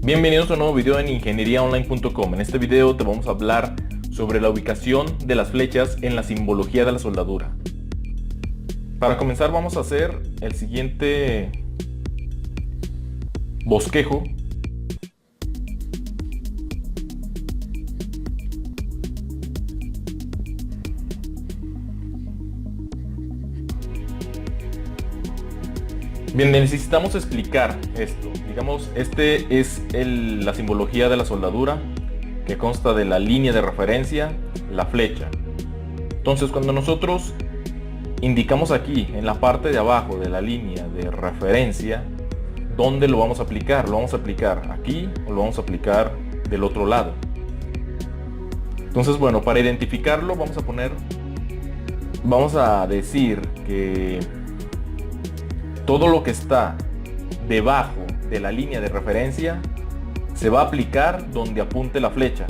Bienvenidos a un nuevo video en ingenieriaonline.com. En este video te vamos a hablar sobre la ubicación de las flechas en la simbología de la soldadura. Para comenzar vamos a hacer el siguiente bosquejo. Bien, necesitamos explicar esto. Digamos, este es la simbología de la soldadura, que consta de la línea de referencia, la flecha. Entonces, cuando nosotros indicamos aquí, en la parte de abajo de la línea de referencia, ¿dónde lo vamos a aplicar? ¿Lo vamos a aplicar aquí o lo vamos a aplicar del otro lado? Entonces, bueno, para identificarlo vamos a decir que todo lo que está debajo de la línea de referencia se va a aplicar donde apunte la flecha,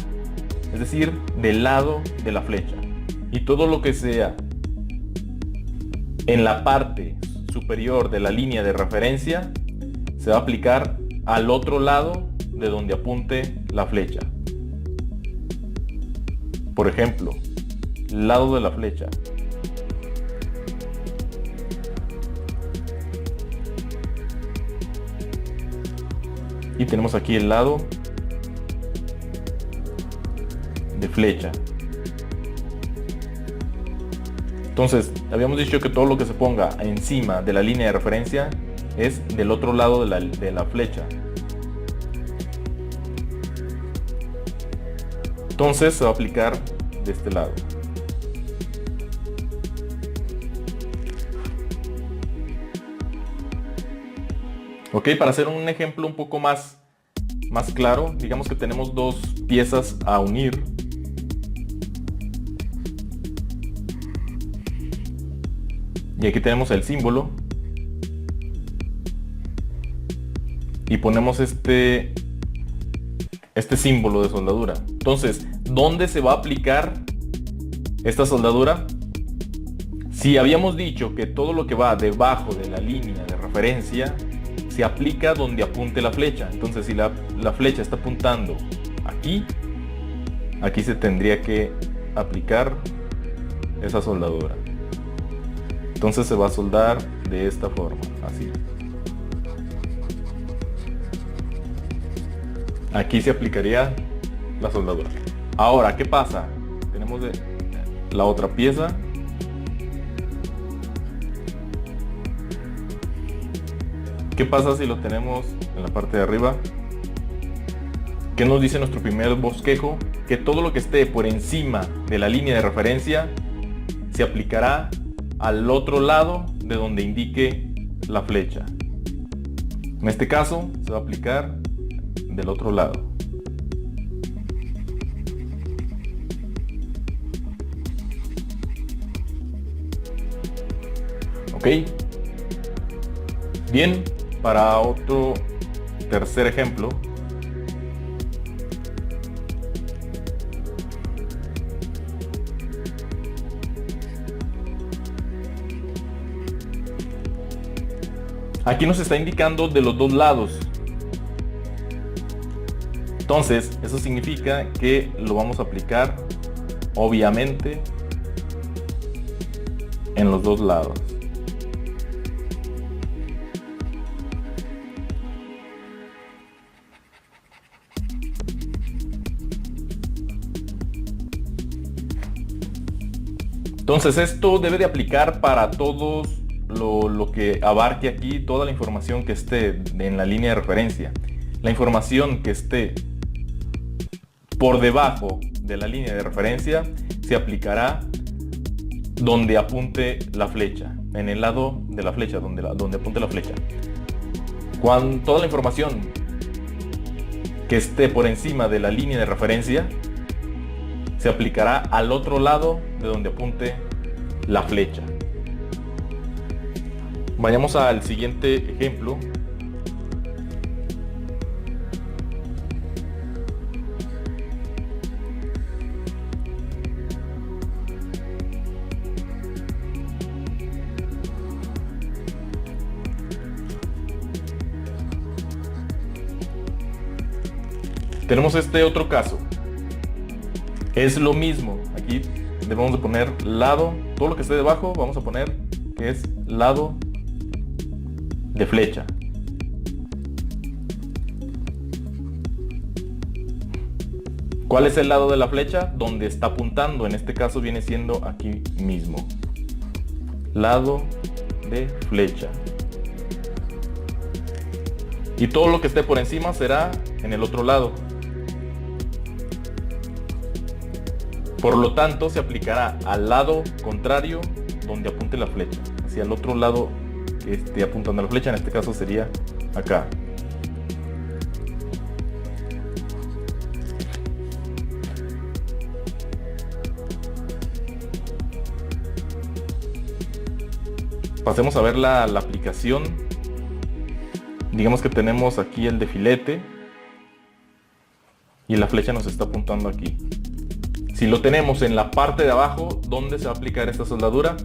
es decir, del lado de la flecha. Y todo lo que sea en la parte superior de la línea de referencia se va a aplicar al otro lado de donde apunte la flecha. Por ejemplo, lado de la flecha. Y tenemos aquí el lado de flecha. Entonces, habíamos dicho que todo lo que se ponga encima de la línea de referencia es del otro lado de la flecha. Entonces se va a aplicar de este lado. Ok, para hacer un ejemplo un poco más claro, digamos que tenemos dos piezas a unir. Y aquí tenemos el símbolo. Y ponemos este símbolo de soldadura. Entonces, ¿dónde se va a aplicar esta soldadura? Si habíamos dicho que todo lo que va debajo de la línea de referencia se aplica donde apunte la flecha. Entonces, si la flecha está apuntando aquí se tendría que aplicar esa soldadura. Entonces se va a soldar de esta forma, así. Aquí se aplicaría la soldadura. Ahora, ¿qué pasa? Tenemos la otra pieza. ¿Qué pasa si lo tenemos en la parte de arriba? ¿Qué nos dice nuestro primer bosquejo? Que todo lo que esté por encima de la línea de referencia se aplicará al otro lado de donde indique la flecha. En este caso se va a aplicar del otro lado. Ok. Bien, para otro tercer ejemplo. Aquí nos está indicando de los dos lados. Entonces, eso significa que lo vamos a aplicar, obviamente, en los dos lados. Entonces, esto debe de aplicar para todos lo que abarque aquí, toda la información que esté en la línea de referencia. La información que esté por debajo de la línea de referencia se aplicará donde apunte la flecha, en el lado de la flecha, donde apunte la flecha. Cuando toda la información que esté por encima de la línea de referencia se aplicará al otro lado de donde apunte la flecha. Vayamos al siguiente ejemplo. Tenemos este otro caso. Es lo mismo. Aquí debemos de poner lado. Todo lo que esté debajo vamos a poner que es lado de flecha. ¿Cuál es el lado de la flecha? Donde está apuntando. En este caso viene siendo aquí mismo. Lado de flecha. Y todo lo que esté por encima será en el otro lado. Por lo tanto, se aplicará al lado contrario donde apunte la flecha. Hacia el otro lado que esté apuntando la flecha. En este caso sería acá. Pasemos a ver la aplicación. Digamos que tenemos aquí el de filete y la flecha nos está apuntando aquí. Si lo tenemos en la parte de abajo, ¿dónde se va a aplicar esta soldadura?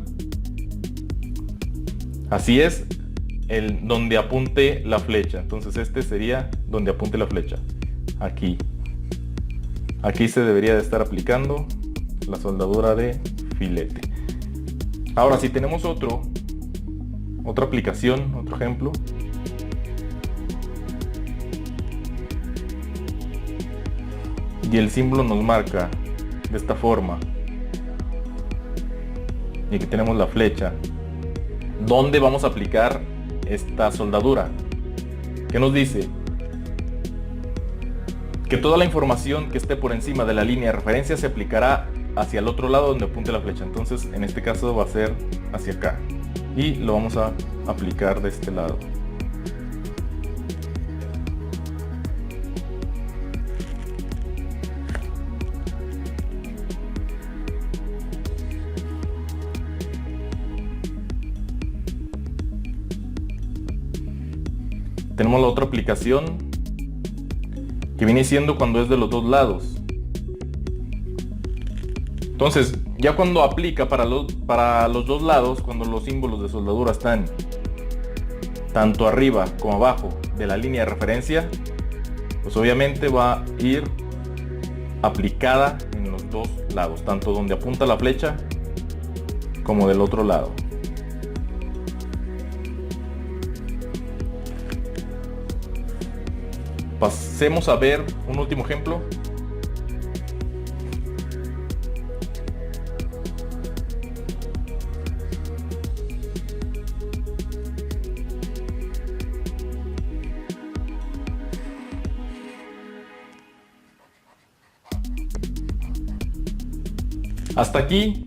Así es, donde apunte la flecha. Entonces este sería donde apunte la flecha. Aquí. Aquí se debería de estar aplicando la soldadura de filete. Ahora, si tenemos otra aplicación, otro ejemplo. Y el símbolo nos marca de esta forma. Y aquí tenemos la flecha. ¿Dónde vamos a aplicar esta soldadura? ¿Qué nos dice? Que toda la información que esté por encima de la línea de referencia se aplicará hacia el otro lado donde apunte la flecha. Entonces en este caso va a ser hacia acá. Y lo vamos a aplicar de este lado. Tenemos la otra aplicación que viene siendo cuando es de los dos lados. Entonces, ya cuando aplica para los dos lados, cuando los símbolos de soldadura están tanto arriba como abajo de la línea de referencia, pues obviamente va a ir aplicada en los dos lados, tanto donde apunta la flecha como del otro lado. Pasemos a ver un último ejemplo. Hasta aquí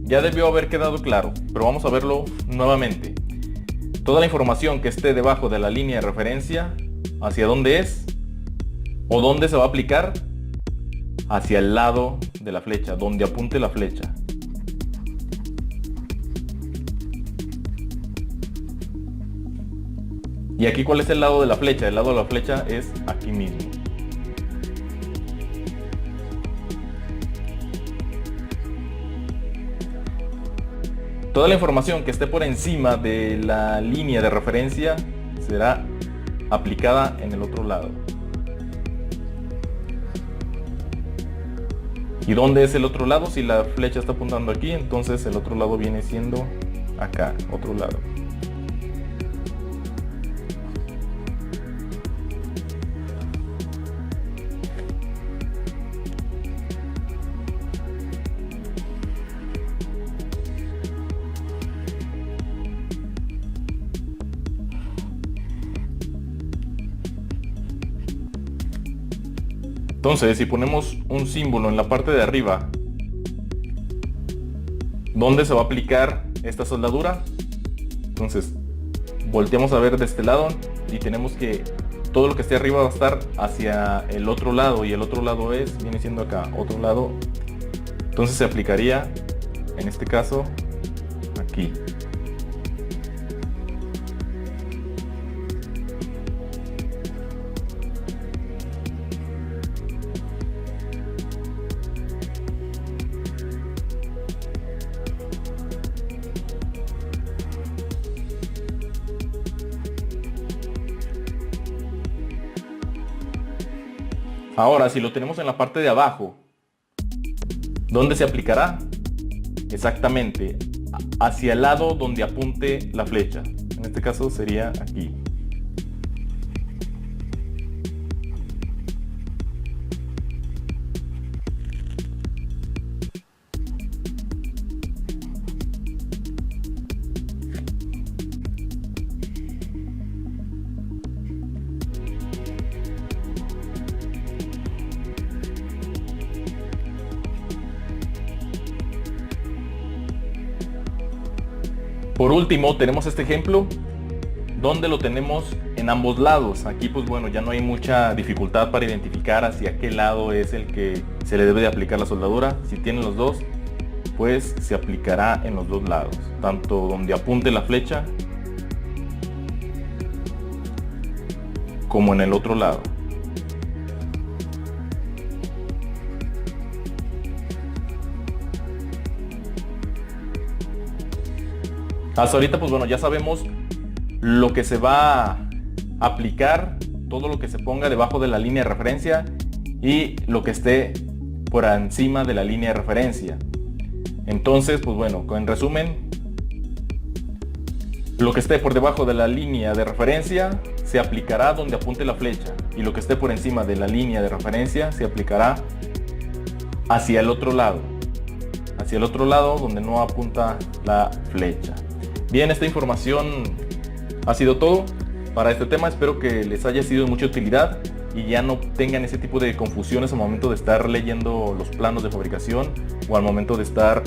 ya debió haber quedado claro, pero vamos a verlo nuevamente. Toda la información que esté debajo de la línea de referencia, ¿hacia dónde es? ¿O dónde se va a aplicar? Hacia el lado de la flecha, donde apunte la flecha. Y aquí, ¿cuál es el lado de la flecha? El lado de la flecha es aquí mismo. Toda la información que esté por encima de la línea de referencia será aplicada en el otro lado. ¿Y dónde es el otro lado? Si la flecha está apuntando aquí, entonces el otro lado viene siendo acá, otro lado. Entonces, si ponemos un símbolo en la parte de arriba, ¿dónde se va a aplicar esta soldadura? Entonces, volteamos a ver de este lado y tenemos que todo lo que esté arriba va a estar hacia el otro lado, y el otro lado viene siendo acá, otro lado. Entonces se aplicaría, en este caso, aquí. Ahora, si lo tenemos en la parte de abajo, ¿dónde se aplicará? Exactamente, hacia el lado donde apunte la flecha. En este caso sería aquí. Por último, tenemos este ejemplo donde lo tenemos en ambos lados. Aquí pues bueno, ya no hay mucha dificultad para identificar hacia qué lado es el que se le debe de aplicar la soldadura. Si tienen los dos, pues se aplicará en los dos lados, tanto donde apunte la flecha como en el otro lado. Hasta ahorita pues bueno, ya sabemos lo que se va a aplicar, todo lo que se ponga debajo de la línea de referencia y lo que esté por encima de la línea de referencia. Entonces pues bueno, en resumen, lo que esté por debajo de la línea de referencia se aplicará donde apunte la flecha, y lo que esté por encima de la línea de referencia se aplicará hacia el otro lado donde no apunta la flecha. Bien, esta información ha sido todo para este tema. Espero que les haya sido de mucha utilidad y ya no tengan ese tipo de confusiones al momento de estar leyendo los planos de fabricación o al momento de estar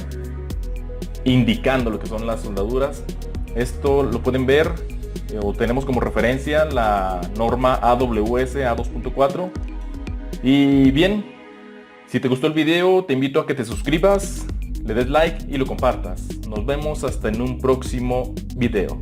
indicando lo que son las soldaduras. Esto lo pueden ver o tenemos como referencia la norma AWS A2.4. Y bien, si te gustó el video, te invito a que te suscribas, le des like y lo compartas. Nos vemos hasta en un próximo video.